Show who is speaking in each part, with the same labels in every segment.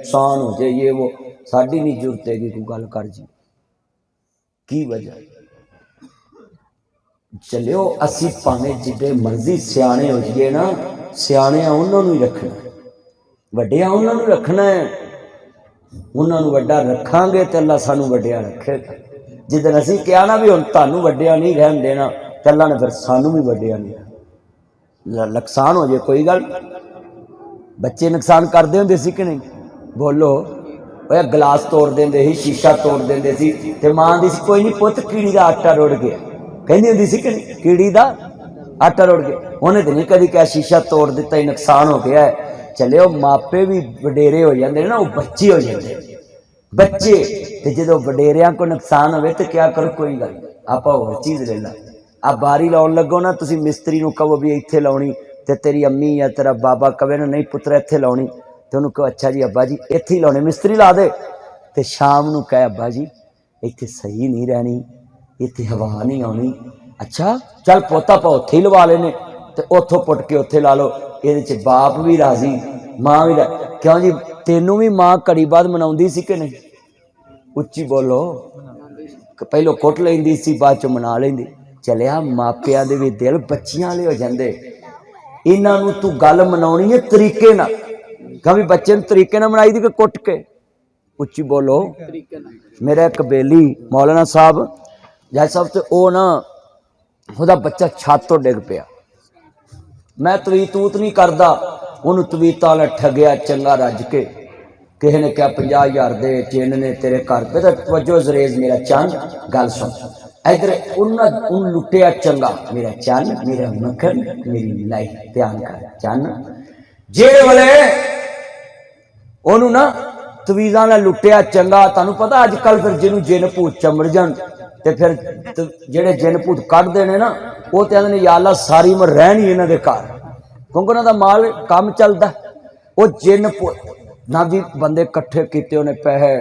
Speaker 1: नुकसान हो जाए ये वो, साड़ी नहीं जरूरत है कोई गल कर जी की वजह। चलियो असी भावें जिडे मर्जी सियाने हो जाइए ना, सियाने उन्होंने ही रखना, वड्डिया उन्होंने रखना है। उन्होंने वड्डा रखांगे तो अल्लाह सानू वड्डिया रखेगा। जिदन असी कहा ना भी हुण तुहानू वड्डिया नहीं रहन देना, तो अल्लाह ने फिर सानू भी वड्डिया नहीं। नुकसान हो जाए कोई गल, बच्चे नुकसान करते होंगे सी कि नहीं, बोलो वह गिलास तोड़ देंगे ही, शीशा तोड़ देंगे सी, ते मां दी सी कोई नहीं पुत कीड़ी का आटा रुड़ गया, कहती होंगी सी कि नहीं कीड़ी का आटा रुड़ गया। उन्हें तो नहीं कभी क्या शीशा तोड़ दिता ही नुकसान हो गया है। चले वो मापे भी वडेरे हो जाते ना, वो बच्चे हो जाते बच्चे। तो जो वडेरिया को नुकसान हो तो क्या करो कोई गल आप होर चीज़ ले ला। आप बारी लाउन लगो ना, तुम मिस्त्री को कहो भी इत्थे लाउनी, तो तेरी अम्मी या तेरा बाबा कहे ना नहीं पुत्रा इत्थे लाउनी, तो उन्होंने कहो अच्छा जी अब्बा जी इत्थे ही लाउनी, मिस्त्री ला दे। तो शाम को कहे अब्बा जी इत्थे सही नहीं रहनी, इत्थे हवा नहीं आनी। अच्छा चल पोता पा उत्थे ही लवा लेने, तो उतों पुट के उत्थे ला लो। ये बाप भी राजी मां भी राजी। क्यों जी तेनू भी मां घड़ी बाद मनाउंदी सी कि नहीं, उच्ची बोलो, पहलों कुट लेंदी सी बाद चो मना लेंदी। चलिया मापिया दे भी दिल बच्चियां वाले हो जाते। इन्हों तू गल मनाउणी है तरीके ना, कभी बच्चे तरीके ना मनाई दी कि कुट के, उच्ची बोलो। मेरा एक बेली मौलाना साहब जज साहब तो वो ना ਉਹਦਾ बच्चा छत तो डिग पिया। मैं तवीत तूत नहीं करता, उन्होंने तवीत वाला ठगया चंगा रज के, किसी ने क्या 50,000 दे चिन्ह ने तेरे घर पे, तो तवज्जो जरेज मेरा चंद गल सुन, इधर उन लुटिया चंगा मेरा चन मेरा मक्खन मेरी लाई, ध्यान कर चन जेड़े वाले ओनू ना तवीज़ां नाल लुटिया चंगा। तुहानू पता अजकल फिर जिन्हों जिन भूत चमड़ जान तो फिर जेड़े जिन भूत कढ़ते हैं ना, वो तो आते या अल्लाह सारी उम्र रहनी इन्हों के घर, क्योंकि उन्होंने माल काम चलता। वो जिन ना जी बंदे कट्ठे किए, उन्हें पैसे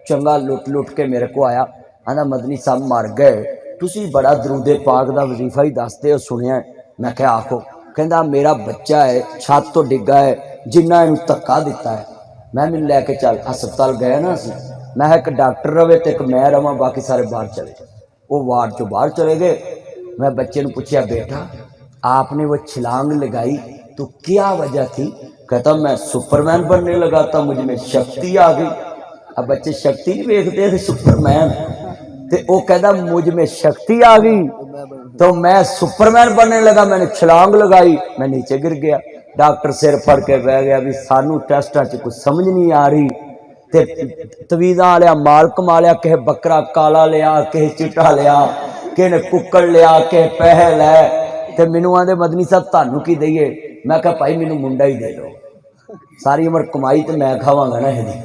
Speaker 1: चंगा लुट लुट के मेरे को आया, आंदा मदनी साहब मर गए, तुसी बड़ा दरूदे पाक का वजीफा ही दसते हो सुनिया। मैं क्या आखो, कहता मेरा बच्चा है छत तो डिगा है, जिन्ना इनू धक्का दिता है। मैं मैनू लैके चल हस्पताल गए ना असी, मैं एक डॉक्टर रवे तो एक मैं रवां, बाकी सारे बाहर चले गए। वो वार्ड चो बाहर चले गए। मैं बच्चे ने पूछा बेटा आपने वो छलांग लगाई तो क्या वजह थी? कहता मैं सुपरमैन बनने लगा था, मुझ में शक्ति आ गई। अब बच्चे शक्ति नहीं देखते थे सुपरमैन, तो वो कहता मुझ में शक्ति आ गई तो मैं सुपरमैन बनने लगा, मैंने छलांग लगाई, मैं नीचे गिर गया। डॉक्टर सिर फड़ के बह गया भी सानू टेस्टा च कुछ समझ नहीं आ रही, ते तवीज़ा लिया माल कमा लिया, किसे बकरा काला लिया, किसे चिट्टा लिया, किसे ने कुक्कड़ लिया, किसे पैसे लै, ते मैनू आंदे मदनी साहब तुहानू की दईए? मैं कहा भाई मैनू मुंडा ही दे दो, सारी उम्र कमाई तो मैं खावांगा ना ਇਹਦੀ।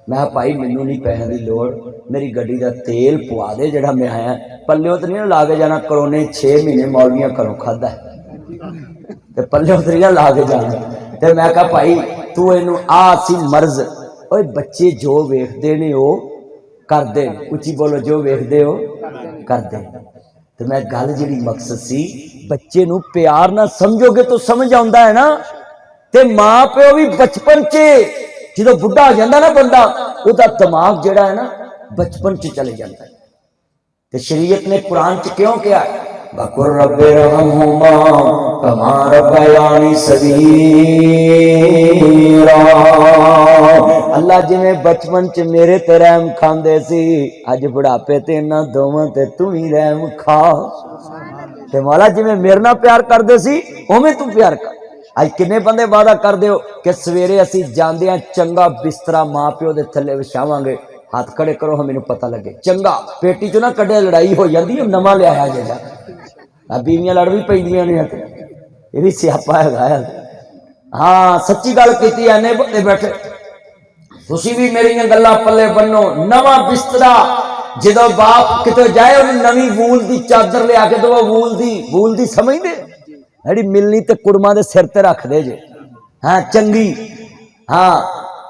Speaker 1: मैं भाई मैनू नहीं पैसे की लोड़, मेरी गड्डी का तेल पवा दे जिहड़ा मैं आया, पल्लिओ तो नहीं ला के जाना, करोने 6 महीने मौलवियां घरों खादा ते पल्लिओ तो नहीं ला के जाना। तो मैं कहा भाई तू इनू आ सी मर्ज, ओए बच्चे जो वेखते ने वो करते, उच्ची बोलो जो वेखते हो करते। तो मैं गल जी मकसद सी बच्चे नू प्यार ना समझोगे तो समझ आता है ना। ते मां प्यो भी बचपन च जो बुढ़ा हो जाता ना बंदा, उसका दिमाग जड़ा है ना बचपन च चले जाता है। तो शरीयत ने कुरान च क्यों कहा बकुर रब्बे रहमहुमा कमा रब्बयानी सगीरा, अल्लाह जिवें बचपन च मेरे ते रहम खांदे सी, अज बुढ़ापे ते इन्हां दोवां ते तू ही रहम खा। ते मौला जिवें मेरे नाल प्यार करदे सी उवें तू प्यार कर। अज किन्ने बंदे वादा करदे हो कि सवेरे असीं जांदे चंगा बिस्तरा मां प्यो दे थल्ले विछावांगे, हाथ खड़े करो हम मैनू पता लगे। चंगा पेटी चो ना कढ़े लड़ाई हो जाती है, नवा लिया जाएगा, बीवियां लड़ भी पैंदियां ने, ये भी स्यापा है। हाँ सच्ची गल कीती, आने बंदे बैठे, तुसीं भी मेरियां गल्लां पल्ले बन्नो। नवा बिस्तरा जो बाप किते जाए उन्हें नवी वूल की चादर लिया के दो, वूल दी समझदे जी मिलनी तो कुड़मा के सिर ते रख दे जे, हाँ चंगी, हाँ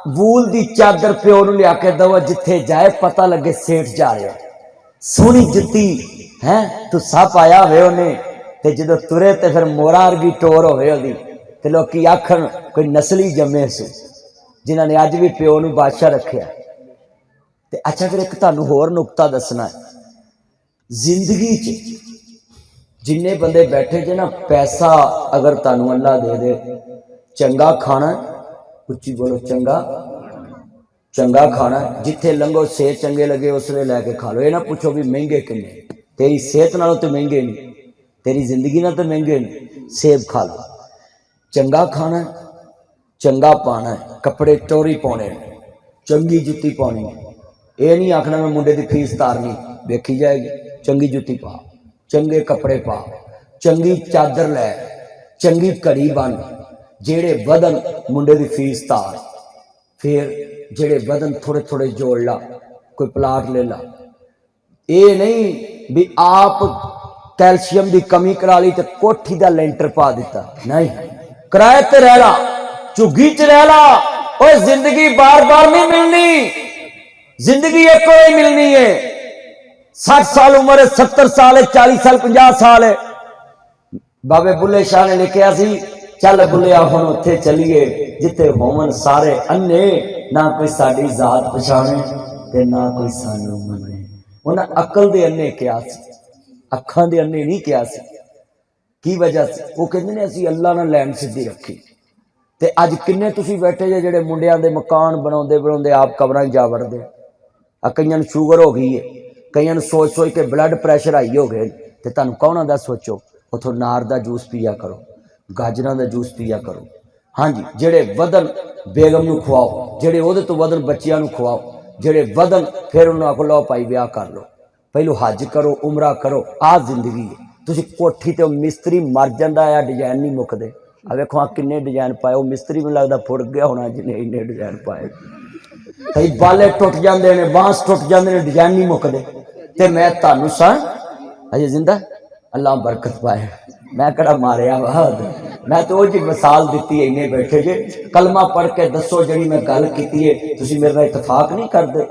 Speaker 1: वूल की चादर प्यो नूं लिया के दो, जिथे जाए पता लगे सेठ जा रहा। सोहनी जुत्ती है तुसा पाया हुए उन्हें, ते जो तुरे तो फिर मोरा वर्गी टोर होवे ओदी, ते लोकी आखन कोई नस्ली जमे सू। जिन्हां ने अज भी प्यो नूं बादशाह रखिया। ते अच्छा फिर एक तुहानूं होर नुकता दसना है, जिंदगी च जिन्ने बंदे बैठे जे ना, पैसा अगर तुहानूं अल्लाह दे दे, चंगा खाना, उच्ची बोलो, चंगा चंगा खाना, जिथे लंघो सेब चंगे लगे उसले लैके खा लो। ये ना पूछो भी महंगे किन्ने, तेरी सेहत नालों तो महंगे नहीं, तेरी जिंदगी नाल तो महंगे नहीं। सेब खा लो, चंगा खाना, चंगा पाना है, कपड़े टोरी पाने, चंगी जुत्ती पानी है। ये नहीं आखना मैं मुंडे की फीस तारनी, देखी जाएगी। चंगी जुत्ती पा, चंगे कपड़े पा, चंगी चादर लै, चंगी घड़ी बन, जेड़े बदन मुंडे की फीस तार, फिर जेड़े बदन थोड़े थोड़े जोड़ ला, कोई प्लाट ले ला। ये नहीं भी आप कैल्शियम की कमी करा ली तो कोठी का लेंटर पा दिता, नहीं, किराए ते रह ला, झुग्गी च रह ला। और जिंदगी बार बार नहीं मिलनी, जिंदगी एक ही मिलनी है। 60 साल उम्र है, 70 साल है, 40 साल, 50 साल है। बाबे बुले शाह ने लिखा सी, चल बुलिया हुण उत्थे चलीए जिथे होवन सारे अन्ने, ना कोई साडी जात पछाणे ते ना कोई सानू मने। उन्हें अकल दे अन्ने क्या सी, अखां दे अन्ने नहीं क्या सी। की वजह से वो कहते ने असीं अल्लाह नाल लैन सीधी रखी। ते अज किन्ने तुसीं बैठे जे जेड़े मुंडियां दे मकान बनाउंदे बनाउंदे आप कबरां जा वड़दे। कईयां नूं शूगर हो गई है, कईयां नूं सोच सोच के ब्लड प्रैशर हाई हो गए। ते तुहानूं कौन आंदा सोचो, उथों नार दा जूस पिया करो, गाजरां दा जूस पिया करो। हाँ जी, जेड़े वदन बेगम नूं खवाओ, जेड़े ओहदे तो वदन बच्चियां नूं खवाओ, जेड़े वदन फिर उन्होंने आखो लो भाई ब्याह कर लो, पहलो हज करो, उमरा करो। आ जिंदगी है। तुसीं कोठी ते मिस्त्री मर जांदा है, डिजाइन नहीं मुकदे। आ वेखो आ किन्ने डिजाइन पाए, वो मिस्त्री मैनूं लगदा फुड़ गया होना जिन्हें इन्ने डिजाइन पाए। कई बाले टुट जाते हैं, बांस टुट जाते हैं, डिजाइन नहीं मुकते। ते मैं तुहानूं सा अजे जिंदा, अल्लाह बरकत पाए, मैं कड़ा मारिया बाद, मैं तो जी मिसाल दी है। इन्ने बैठे जे कलमा पढ़ के दसो जी मैं गल की है, तुसीं मेरे नाल इतफाक नहीं करते।